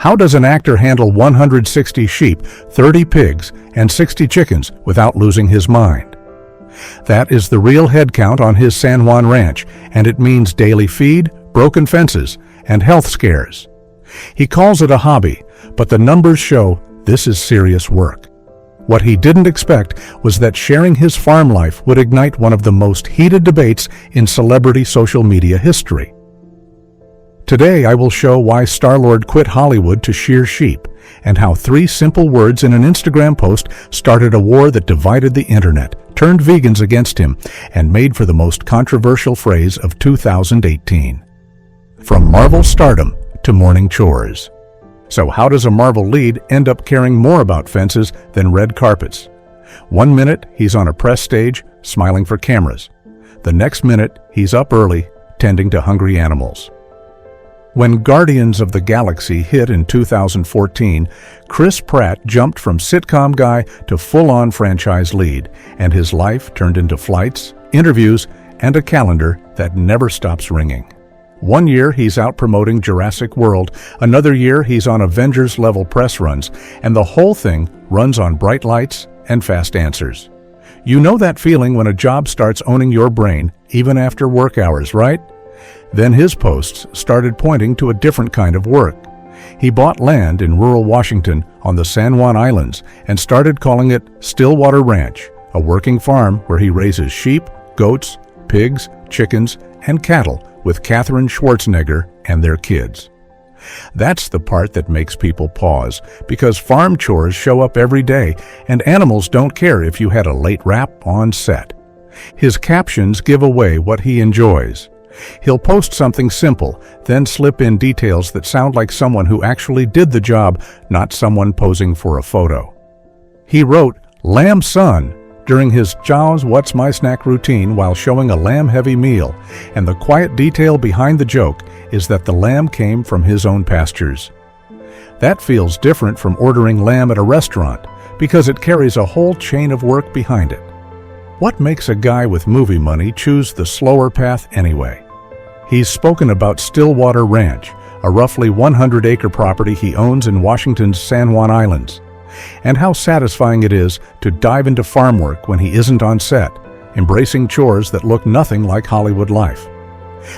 How does an actor handle 160 sheep, 30 pigs, and 60 chickens without losing his mind? That is the real head count on his San Juan ranch, and it means daily feed, broken fences, and health scares. He calls it a hobby, but the numbers show this is serious work. What he didn't expect was that sharing his farm life would ignite one of the most heated debates in celebrity social media history. Today I will show why Star-Lord quit Hollywood to shear sheep, and how 3 simple words in an Instagram post started a war that divided the internet, turned vegans against him, and made for the most controversial phrase of 2018. From Marvel Stardom to morning chores. So how does a Marvel lead end up caring more about fences than red carpets? One minute he's on a press stage, smiling for cameras. The next minute he's up early, tending to hungry animals. When Guardians of the Galaxy hit in 2014, Chris Pratt jumped from sitcom guy to full-on franchise lead, and his life turned into flights, interviews, and a calendar that never stops ringing. One year he's out promoting Jurassic World, another year he's on Avengers-level press runs, and the whole thing runs on bright lights and fast answers. You know that feeling when a job starts owning your brain, even after work hours, right? Then his posts started pointing to a different kind of work. He bought land in rural Washington on the San Juan Islands and started calling it Stillwater Ranch, a working farm where he raises sheep, goats, pigs, chickens, and cattle with Katherine Schwarzenegger and their kids. That's the part that makes people pause, because farm chores show up every day, and animals don't care if you had a late wrap on set. His captions give away what he enjoys. He'll post something simple, then slip in details that sound like someone who actually did the job, not someone posing for a photo. He wrote, "Lamb son," during his "Jaws What's My Snack" routine while showing a lamb-heavy meal, and the quiet detail behind the joke is that the lamb came from his own pastures. That feels different from ordering lamb at a restaurant, because it carries a whole chain of work behind it. What makes a guy with movie money choose the slower path anyway? He's spoken about Stillwater Ranch, a roughly 100-acre property he owns in Washington's San Juan Islands, and how satisfying it is to dive into farm work when he isn't on set, embracing chores that look nothing like Hollywood life.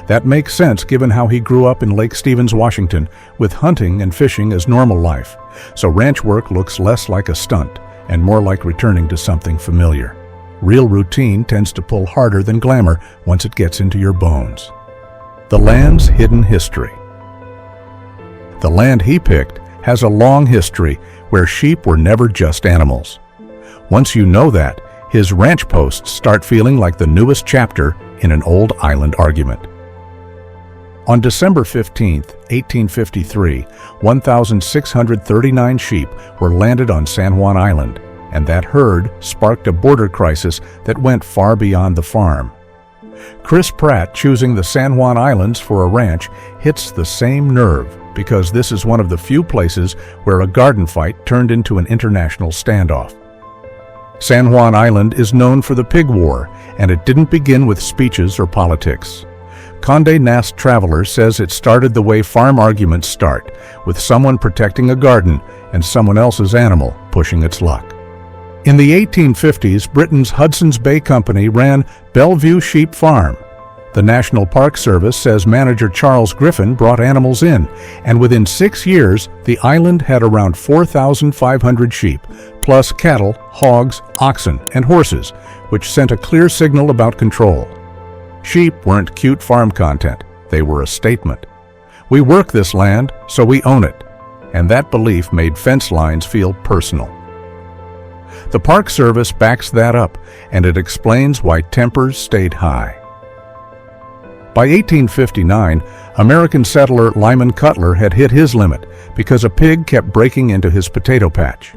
That makes sense given how he grew up in Lake Stevens, Washington, with hunting and fishing as normal life, so ranch work looks less like a stunt and more like returning to something familiar. Real routine tends to pull harder than glamour once it gets into your bones. The land's hidden history. The land he picked has a long history where sheep were never just animals. Once you know that, his ranch posts start feeling like the newest chapter in an old island argument. On December 15, 1853, 1,639 sheep were landed on San Juan Island, and that herd sparked a border crisis that went far beyond the farm. Chris Pratt choosing the San Juan Islands for a ranch hits the same nerve, because this is one of the few places where a garden fight turned into an international standoff. San Juan Island is known for the pig war, and it didn't begin with speeches or politics. Condé Nast Traveler says it started the way farm arguments start, with someone protecting a garden and someone else's animal pushing its luck. In the 1850s, Britain's Hudson's Bay Company ran Bellevue Sheep Farm. The National Park Service says manager Charles Griffin brought animals in, and within 6 years, the island had around 4,500 sheep, plus cattle, hogs, oxen, and horses, which sent a clear signal about control. Sheep weren't cute farm content, they were a statement. We work this land, so we own it, and that belief made fence lines feel personal. The Park Service backs that up, and it explains why tempers stayed high. By 1859, American settler Lyman Cutler had hit his limit because a pig kept breaking into his potato patch.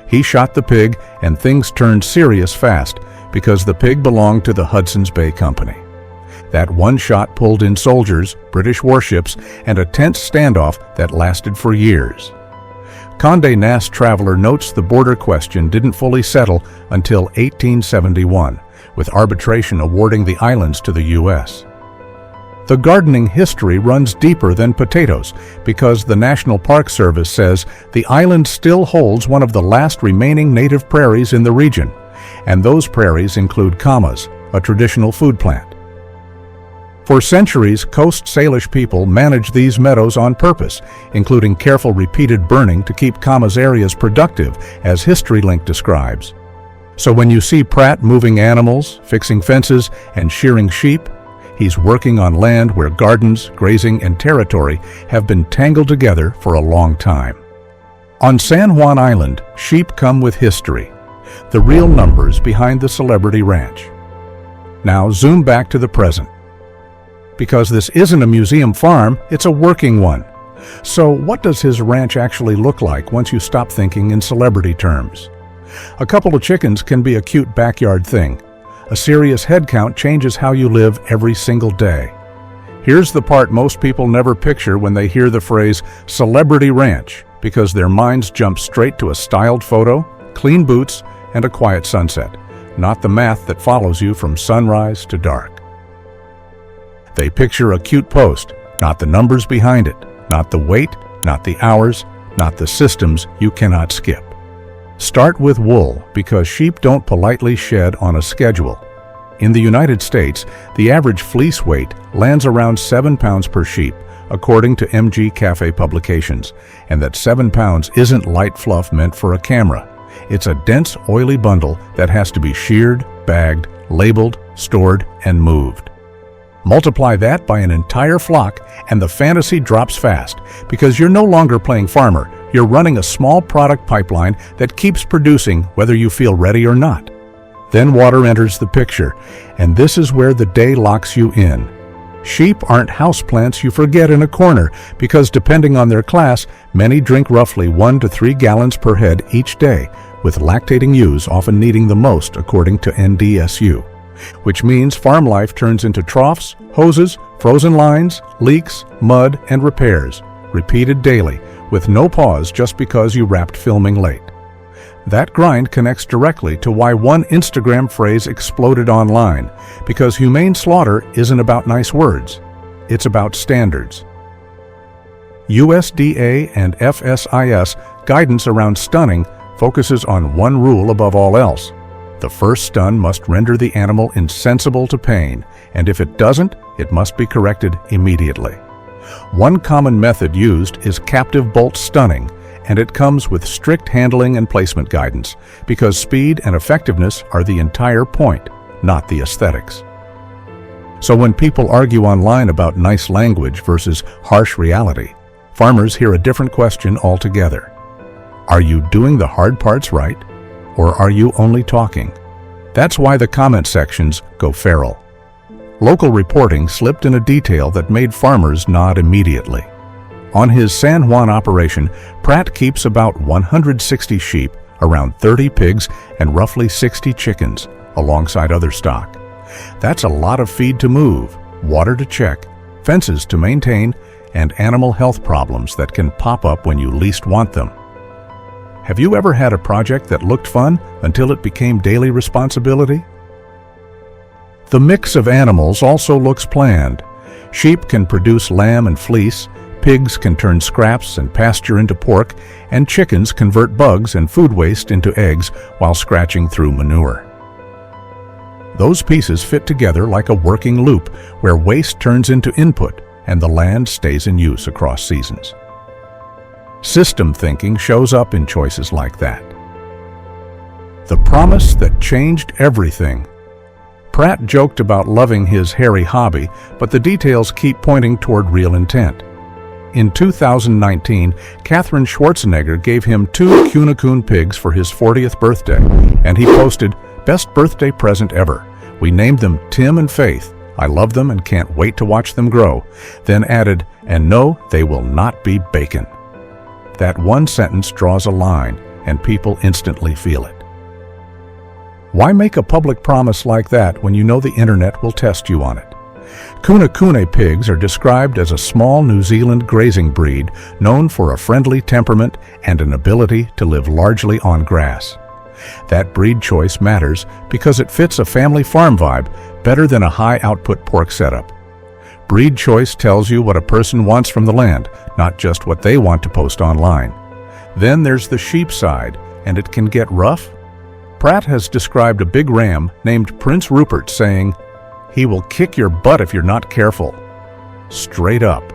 He shot the pig, and things turned serious fast because the pig belonged to the Hudson's Bay Company. That one shot pulled in soldiers, British warships, and a tense standoff that lasted for years. Condé Nast Traveler notes the border question didn't fully settle until 1871, with arbitration awarding the islands to the U.S. The gardening history runs deeper than potatoes because the National Park Service says the island still holds one of the last remaining native prairies in the region, and those prairies include camas, a traditional food plant. For centuries, Coast Salish people managed these meadows on purpose, including careful repeated burning to keep camas areas productive, as HistoryLink describes. So when you see Pratt moving animals, fixing fences, and shearing sheep, he's working on land where gardens, grazing, and territory have been tangled together for a long time. On San Juan Island, sheep come with history, the real numbers behind the celebrity ranch. Now zoom back to the present. Because this isn't a museum farm, it's a working one. So what does his ranch actually look like once you stop thinking in celebrity terms? A couple of chickens can be a cute backyard thing. A serious head count changes how you live every single day. Here's the part most people never picture when they hear the phrase celebrity ranch, because their minds jump straight to a styled photo, clean boots, and a quiet sunset, not the math that follows you from sunrise to dark. They picture a cute post, not the numbers behind it, not the weight, not the hours, not the systems you cannot skip. Start with wool, because sheep don't politely shed on a schedule. In the United States, the average fleece weight lands around 7 pounds per sheep, according to MG Cafe publications, and that 7 pounds isn't light fluff meant for a camera. It's a dense, oily bundle that has to be sheared, bagged, labeled, stored, and moved. Multiply that by an entire flock and the fantasy drops fast, because you're no longer playing farmer, you're running a small product pipeline that keeps producing whether you feel ready or not. Then water enters the picture, and this is where the day locks you in. Sheep aren't houseplants you forget in a corner, because depending on their class, many drink roughly 1 to 3 gallons per head each day, with lactating ewes often needing the most according to NDSU. Which means farm life turns into troughs, hoses, frozen lines, leaks, mud, and repairs, repeated daily, with no pause just because you wrapped filming late. That grind connects directly to why one Instagram phrase exploded online, because humane slaughter isn't about nice words, it's about standards. USDA and FSIS guidance around stunning focuses on one rule above all else. The first stun must render the animal insensible to pain, and if it doesn't, it must be corrected immediately. One common method used is captive bolt stunning, and it comes with strict handling and placement guidance, because speed and effectiveness are the entire point, not the aesthetics. So when people argue online about nice language versus harsh reality, farmers hear a different question altogether. Are you doing the hard parts right? Or are you only talking? That's why the comment sections go feral. Local reporting slipped in a detail that made farmers nod immediately. On his San Juan operation, Pratt keeps about 160 sheep, around 30 pigs, and roughly 60 chickens, alongside other stock. That's a lot of feed to move, water to check, fences to maintain, and animal health problems that can pop up when you least want them. Have you ever had a project that looked fun until it became daily responsibility? The mix of animals also looks planned. Sheep can produce lamb and fleece, pigs can turn scraps and pasture into pork, and chickens convert bugs and food waste into eggs while scratching through manure. Those pieces fit together like a working loop where waste turns into input and the land stays in use across seasons. System thinking shows up in choices like that. The promise that changed everything. Pratt joked about loving his hairy hobby, but the details keep pointing toward real intent. In 2019, Katherine Schwarzenegger gave him 2 Kuna pigs for his 40th birthday, and he posted, "Best birthday present ever. We named them Tim and Faith. I love them and can't wait to watch them grow." Then added, "And no, they will not be bacon." That one sentence draws a line, and people instantly feel it. Why make a public promise like that when you know the internet will test you on it? Kuna pigs are described as a small New Zealand grazing breed known for a friendly temperament and an ability to live largely on grass. That breed choice matters because it fits a family farm vibe better than a high-output pork setup. Breed choice tells you what a person wants from the land, not just what they want to post online. Then there's the sheep side, and it can get rough. Pratt has described a big ram named Prince Rupert saying, "He will kick your butt if you're not careful." Straight up.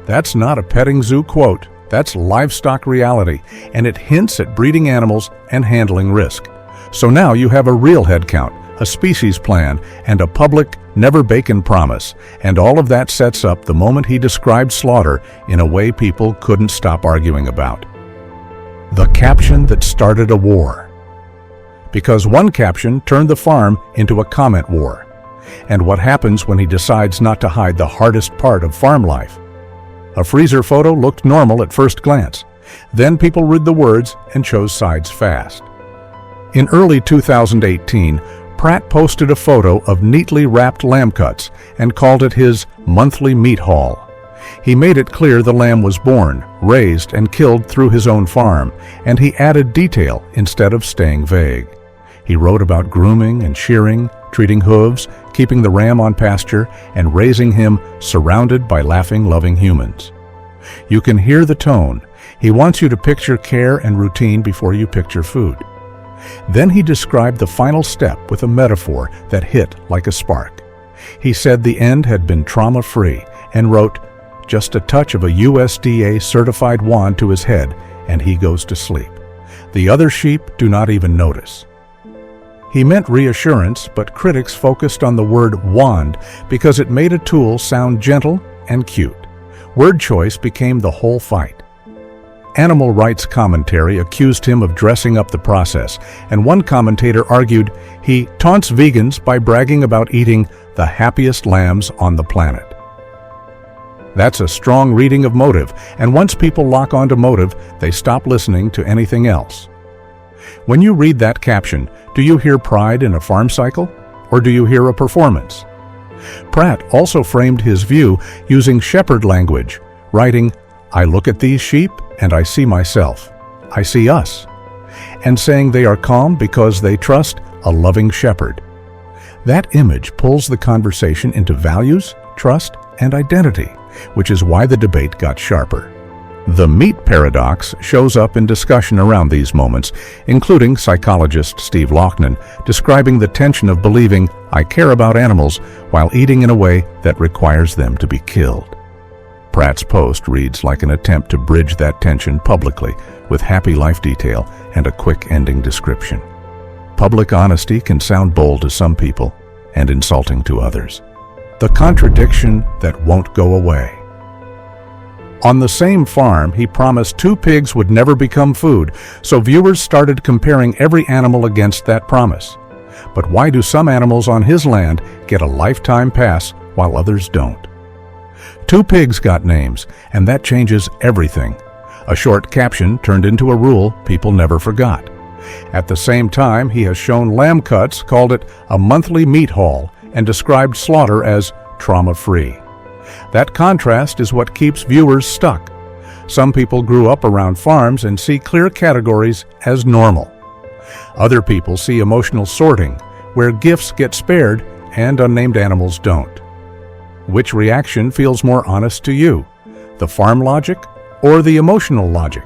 That's not a petting zoo quote, that's livestock reality, and it hints at breeding animals and handling risk. So now you have a real head count, a species plan, and a public never bacon promise, and all of that sets up the moment he described slaughter in a way people couldn't stop arguing about. The caption that started a war. Because one caption turned the farm into a comment war. And what happens when he decides not to hide the hardest part of farm life? A freezer photo looked normal at first glance. Then people read the words and chose sides fast. In early 2018, Pratt posted a photo of neatly wrapped lamb cuts and called it his monthly meat haul. He made it clear the lamb was born, raised, and killed through his own farm, and he added detail instead of staying vague. He wrote about grooming and shearing, treating hooves, keeping the ram on pasture, and raising him surrounded by laughing, loving humans. You can hear the tone. He wants you to picture care and routine before you picture food. Then he described the final step with a metaphor that hit like a spark. He said the end had been trauma-free and wrote, "Just a touch of a USDA-certified wand to his head, and he goes to sleep. The other sheep do not even notice." He meant reassurance, but critics focused on the word wand because it made a tool sound gentle and cute. Word choice became the whole fight. Animal rights commentary accused him of dressing up the process, and one commentator argued he taunts vegans by bragging about eating the happiest lambs on the planet. That's a strong reading of motive, and once people lock onto motive, they stop listening to anything else. When you read that caption, do you hear pride in a farm cycle, or do you hear a performance? Pratt also framed his view using shepherd language, writing, "I look at these sheep and I see myself. I see us," and saying they are calm because they trust a loving shepherd. That image pulls the conversation into values, trust, and identity, which is why the debate got sharper. The meat paradox shows up in discussion around these moments, including psychologist Steve Lochnan describing the tension of believing I care about animals while eating in a way that requires them to be killed. Pratt's post reads like an attempt to bridge that tension publicly with happy life detail and a quick ending description. Public honesty can sound bold to some people and insulting to others. The contradiction that won't go away. On the same farm, he promised 2 pigs would never become food, so viewers started comparing every animal against that promise. But why do some animals on his land get a lifetime pass while others don't? 2 pigs got names, and that changes everything. A short caption turned into a rule people never forgot. At the same time, he has shown lamb cuts, called it a monthly meat haul, and described slaughter as trauma-free. That contrast is what keeps viewers stuck. Some people grew up around farms and see clear categories as normal. Other people see emotional sorting, where gifts get spared and unnamed animals don't. Which reaction feels more honest to you, the farm logic or the emotional logic?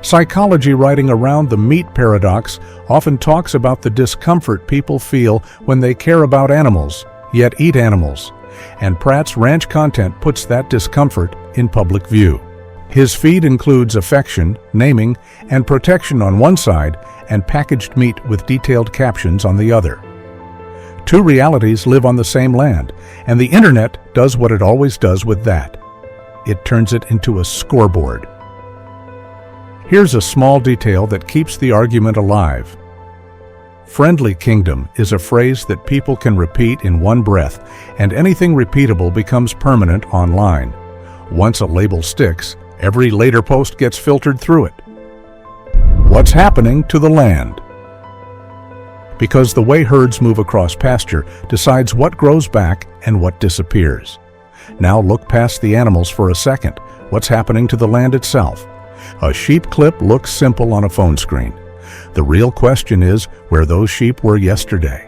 Psychology writing around the meat paradox often talks about the discomfort people feel when they care about animals, yet eat animals, and Pratt's ranch content puts that discomfort in public view. His feed includes affection, naming, and protection on one side, and packaged meat with detailed captions on the other. 2 realities live on the same land, and the internet does what it always does with that. It turns it into a scoreboard. Here's a small detail that keeps the argument alive. Friendly kingdom is a phrase that people can repeat in one breath, and anything repeatable becomes permanent online. Once a label sticks, every later post gets filtered through it. What's happening to the land? Because the way herds move across pasture decides what grows back and what disappears. Now look past the animals for a second. What's happening to the land itself? A sheep clip looks simple on a phone screen. The real question is where those sheep were yesterday.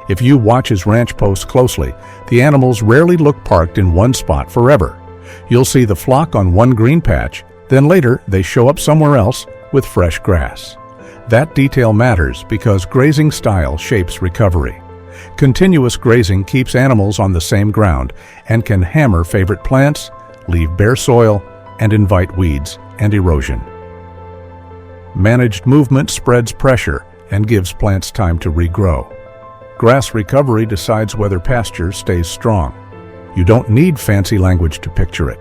If you watch his ranch posts closely, the animals rarely look parked in one spot forever. You'll see the flock on one green patch, then later they show up somewhere else with fresh grass. That detail matters because grazing style shapes recovery. Continuous grazing keeps animals on the same ground and can hammer favorite plants, leave bare soil, and invite weeds and erosion. Managed movement spreads pressure and gives plants time to regrow. Grass recovery decides whether pasture stays strong. You don't need fancy language to picture it.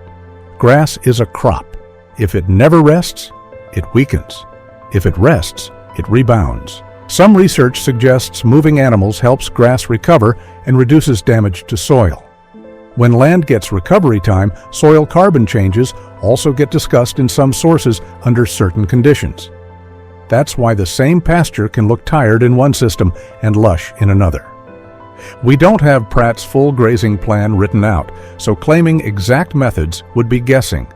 Grass is a crop. If it never rests, it weakens. If it rests, it rebounds. Some research suggests moving animals helps grass recover and reduces damage to soil. When land gets recovery time, soil carbon changes also get discussed in some sources under certain conditions. That's why the same pasture can look tired in one system and lush in another. We don't have Pratt's full grazing plan written out, so claiming exact methods would be guessing.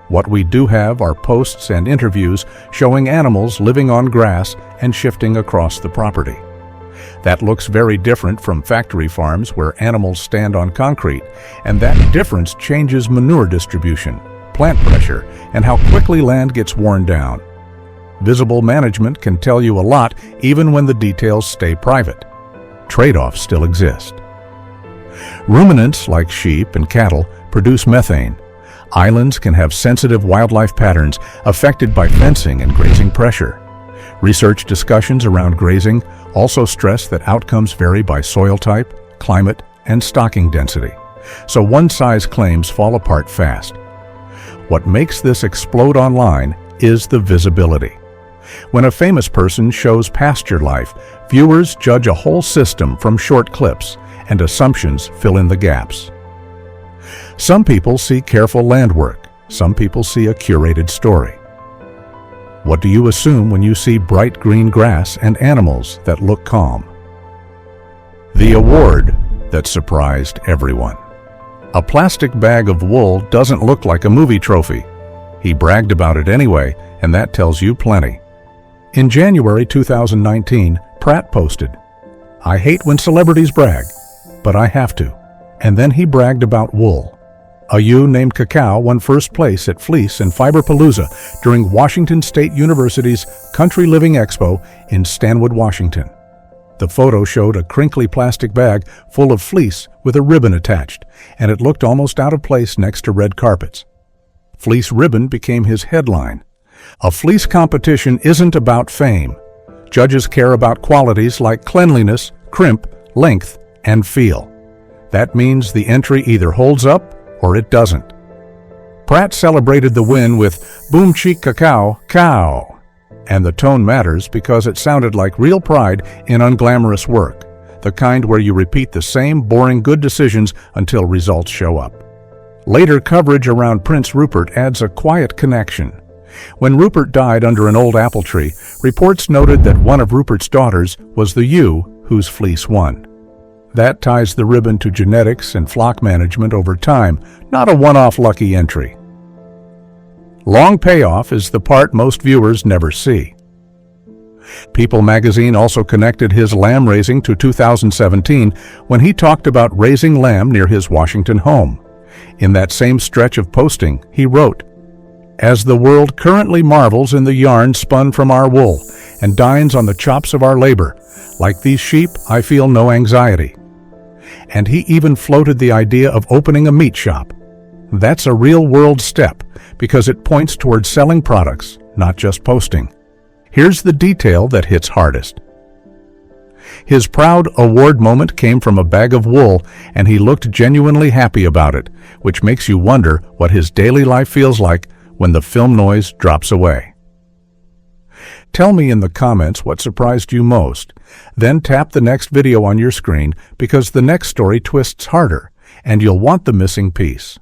What we do have are posts and interviews showing animals living on grass and shifting across the property. That looks very different from factory farms where animals stand on concrete, and that difference changes manure distribution, plant pressure, and how quickly land gets worn down. Visible management can tell you a lot even when the details stay private. Trade-offs still exist. Ruminants like sheep and cattle produce methane. Islands can have sensitive wildlife patterns affected by fencing and grazing pressure. Research discussions around grazing also stress that outcomes vary by soil type, climate, and stocking density, so one-size claims fall apart fast. What makes this explode online is the visibility. When a famous person shows pasture life, viewers judge a whole system from short clips, and assumptions fill in the gaps. Some people see careful land work. Some people see a curated story. What do you assume when you see bright green grass and animals that look calm? The award that surprised everyone. A plastic bag of wool doesn't look like a movie trophy. He bragged about it anyway, and that tells you plenty. In January 2019, Pratt posted, "I hate when celebrities brag, but I have to." And then he bragged about wool. A ewe named Cacao won first place at Fleece and Fiberpalooza during Washington State University's Country Living Expo in Stanwood, Washington. The photo showed a crinkly plastic bag full of fleece with a ribbon attached, and it looked almost out of place next to red carpets. Fleece ribbon became his headline. A fleece competition isn't about fame. Judges care about qualities like cleanliness, crimp, length, and feel. That means the entry either holds up or it doesn't. Pratt celebrated the win with "Boom Cheek Cacao, Cow." And the tone matters because it sounded like real pride in unglamorous work, the kind where you repeat the same boring good decisions until results show up. Later coverage around Prince Rupert adds a quiet connection. When Rupert died under an old apple tree, reports noted that one of Rupert's daughters was the ewe whose fleece won. That ties the ribbon to genetics and flock management over time, not a one-off lucky entry. Long payoff is the part most viewers never see. People magazine also connected his lamb raising to 2017 when he talked about raising lamb near his Washington home. In that same stretch of posting, he wrote, "As the world currently marvels in the yarn spun from our wool and dines on the chops of our labor, like these sheep, I feel no anxiety." And he even floated the idea of opening a meat shop. That's a real-world step because it points towards selling products, not just posting. Here's the detail that hits hardest. His proud award moment came from a bag of wool, and he looked genuinely happy about it, which makes you wonder what his daily life feels like when the film noise drops away. Tell me in the comments what surprised you most. Then tap the next video on your screen because the next story twists harder, and you'll want the missing piece.